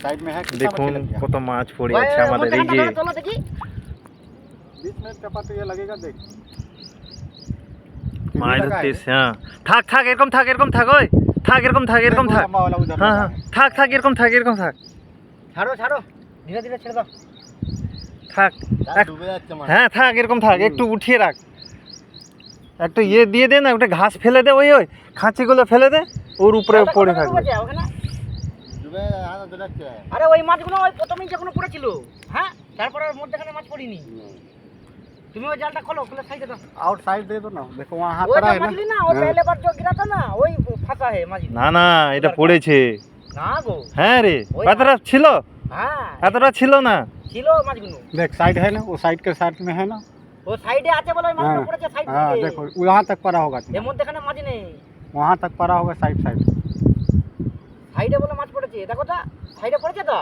Side में है দেখুন কত মাছ পড়ে আছে আমাদের এই যে 20 मिनट का पाते ये लगेगा देख মাছ ধরতে এসে। হ্যাঁ থাক থাক এরকম থাক এরকম থাক ওই থাক এরকম থাক এরকম থাক। হ্যাঁ হ্যাঁ থাক থাক এরকম থাক এরকম থাক। ছাড়ো ছাড়ো ধীরে ধীরে ছেড়ে দাও। থাক डूबे যাচ্ছে মাছ। হ্যাঁ থাক এরকম থাক একটু উঠিয়ে রাখ একটু ইয়ে দিয়ে দে না ওটা ঘাস ফেলে দে ওই ওই খাঁচিগুলো ফেলে দে ওর উপরে পড়ে থাকবে। ওখানে डूबे हां तो যাচ্ছে আরে ওই মাছগুলো ওই প্রথমেই যখন পড়েছিল হ্যাঁ তারপর ওর মধ্যখানে মাছ পড়িনি। তুমি ওই জালটা খোলো খুলে সাইডে দাও। आउट साइड दे दो ना देखो वहां हाथ ওই रहा है ना মাছলি না ওই पहले बार जो गिरा था ना ওই ফাঁকা है মাছ না না এটা পড়েছে। না গো হ্যাঁ রে এতটা ছিল হ্যাঁ এতটা ছিল না। ছিল মাছগুলো देख साइड है ना वो साइड के साथ में है ना ও সাইডে আছে বলে ওই মাছটা পড়েছে সাইড हां থেকে। देखो वहां तक पड़ा होगा এর মধ্যখানে মাছ নেই वहां तक पड़ा होगा साइड साइड সাইডে বলে মাছ পড়েছে দেখো তো সাইডে পড়েছে তো।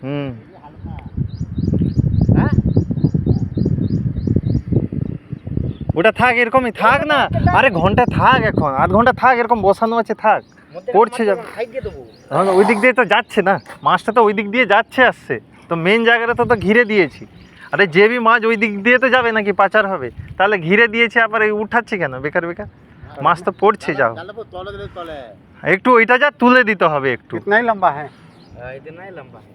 হুম হ্যাঁ ওটা থাক এরকমই থাক না আরে ঘন্টা থাক এখন আধ ঘন্টা থাক এরকম বসানো আছে থাক পড়ছে যাবে। সাইড দিয়ে দেবো। হ্যাঁ ওই দিক দিয়ে তো যাচ্ছে না মাছটা তো ওই দিক দিয়ে যাচ্ছে আসছে তো মেন জায়গাটা তো ঘিরে দিয়েছি। আরে যে বি মাছ ওই দিক দিয়ে তো যাবে নাকি পাচার হবে তাহলে ঘিরে দিয়েছে আবার এই উঠাচ্ছি কেন বেকার বেকার মাছ তো পড়ছে যাও একটু ওইটা যা তুলে দিতে হবে একটু। कितना ही लंबा है इतना ही लंबा है